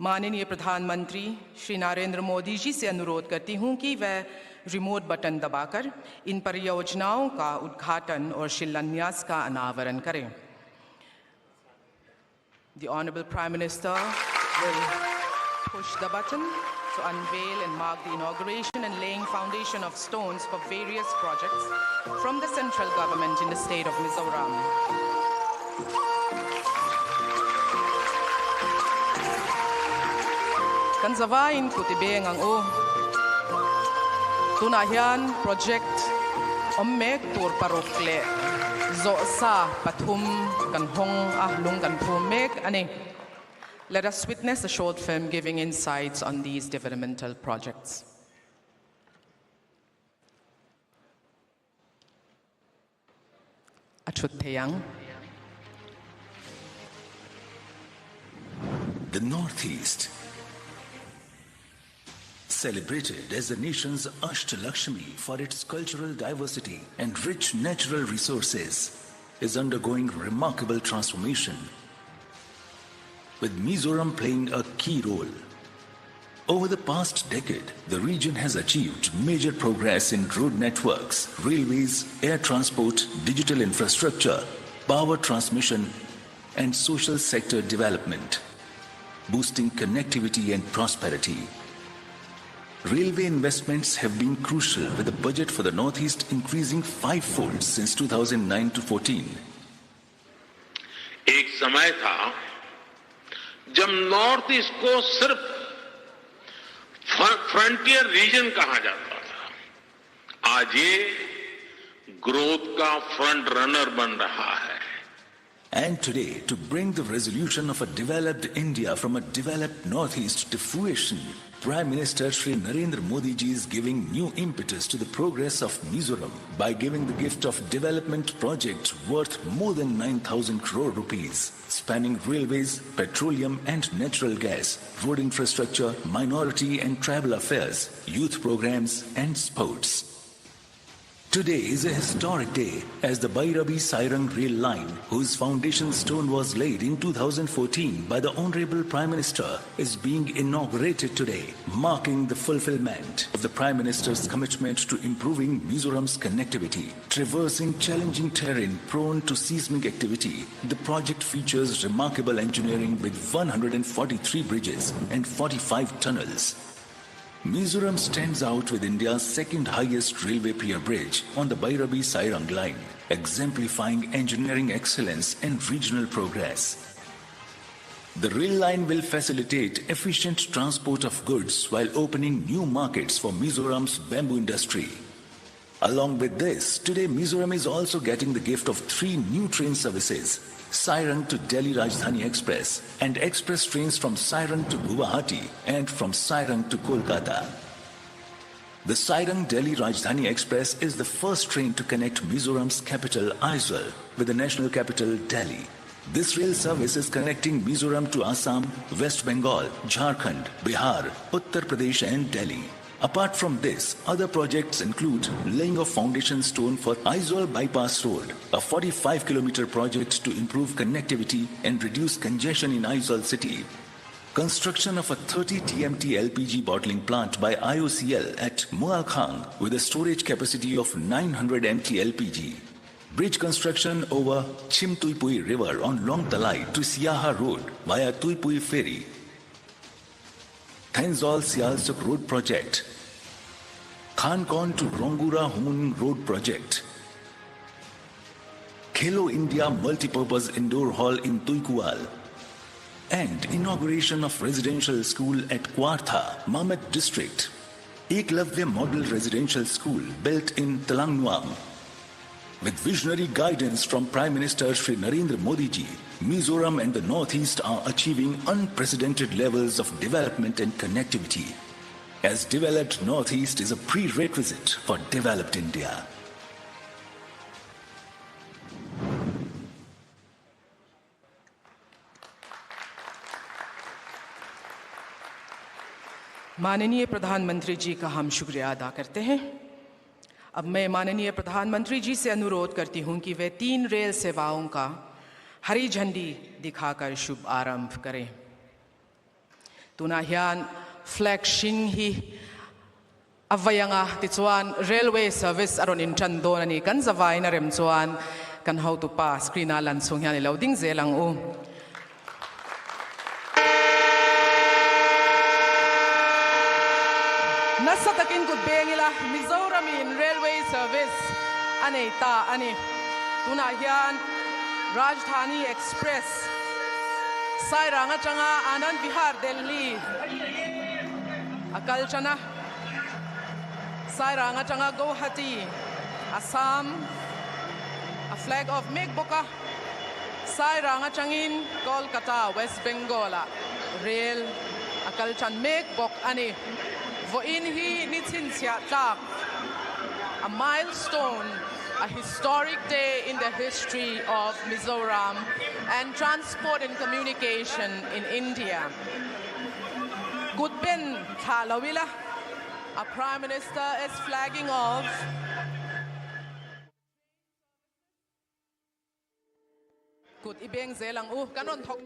माननीय प्रधानमंत्री श्री नरेंद्र मोदी जी से अनुरोध करती हूं कि वह रिमोट बटन दबाकर इन परियोजनाओं का उद्घाटन और शिलान्यास का अनावरण करें। The Honorable Prime Minister will push the button to unveil and mark the inauguration and laying foundation of stones for various projects from the central government in the state of Mizoram. Kan zawain kutibeng ang tunahian project ommek tur parokle zo sa pathum kan hong ahlung kan pumek ani. Let us witness a short film giving insights on these developmental projects. Achutheyang. The Northeast, celebrated as the nation's Ashtalakshmi for its cultural diversity and rich natural resources, is undergoing remarkable transformation, with Mizoram playing a key role. Over the past decade, the region has achieved major progress in road networks, railways, air transport, digital infrastructure, power transmission, and social sector development, boosting connectivity and prosperity. Railway investments have been crucial, with the budget for the Northeast increasing fivefold since 2009 to 14. एक समय था जब north east को सिर्फ frontier reason कहा जाता था। आज ये ग्रोथ का फ्रंट रनर बन रहा है। And today, to bring the resolution of a developed India from a developed Northeast to fruition, Prime Minister Shri Narendra Modi ji is giving new impetus to the progress of Mizoram by giving the gift of development projects worth more than 9,000 crore rupees, spanning railways, petroleum and natural gas, road infrastructure, minority and tribal affairs, youth programs and sports. Today is a historic day as the Bhairabi-Sairang rail line, whose foundation stone was laid in 2014 by the Honorable Prime Minister, is being inaugurated today, marking the fulfillment of the Prime Minister's commitment to improving Mizoram's connectivity. Traversing challenging terrain prone to seismic activity, the project features remarkable engineering with 143 bridges and 45 tunnels. Mizoram stands out with India's second highest railway pier bridge on the Bhairabi-Sairang line, exemplifying engineering excellence and regional progress. The rail line will facilitate efficient transport of goods while opening new markets for Mizoram's bamboo industry. Along with this, today Mizoram is also getting the gift of 3 new train services: Sairang to Delhi Rajdhani Express and express trains from Sairang to Guwahati and from Sairang to Kolkata. The Sairang Delhi Rajdhani Express is the first train to connect Mizoram's capital Aizawl with the national capital Delhi. This rail service is connecting Mizoram to Assam, West Bengal, Jharkhand, Bihar, Uttar Pradesh and Delhi. Apart from this, other projects include laying of foundation stone for Aizawl Bypass Road, a 45-kilometer project to improve connectivity and reduce congestion in Aizawl city. Construction of a 30 TMT LPG bottling plant by IOCL at Mualkhang with a storage capacity of 900 MT LPG. Bridge construction over Chimtuipui River on Long Talai to Siaha Road via Tuipui Ferry. Thanzol Sialsuk Road Project, Khankon to Rongura Humun Road Project, Khelo India Multipurpose Indoor Hall in Tuikual, and inauguration of residential school at Kwartha, Mamet District, Eklavya Model Residential School built in Talangnuang. With visionary guidance from Prime Minister Shri Narendra Modi ji, Mizoram and the Northeast are achieving unprecedented levels of development and connectivity, as developed Northeast is a prerequisite for developed India. माननीय प्रधानमंत्री जी का हम शुक्रिया अदा करते हैं। अब मैं माननीय प्रधानमंत्री जी से अनुरोध करती हूं कि वे 3 रेल सेवाओं का हरी झंडी दिखाकर शुभ आरंभ करें। tuna hian flag shin hi avayanga tichuan railway service aron in chandon ani kan zawai na rem chuan kan how to pa screen a lan chung hian i loading zelang u nasa takin kut bengila Mizoram in railway service ani ta ani tuna hian Rajdhani Express Sairanga changa Anand Vihar Delhi akal chana Sairanga changa Guwahati Assam a flag of Megboka Sairanga changin Kolkata West Bengal rail akal chan Megbok ani vo in hi nitin sia tak a milestone, a historic day in the history of Mizoram and transport and communication in India. Gudben Thalawila, our Prime Minister is flagging off Gud ibeng zelang kanon thok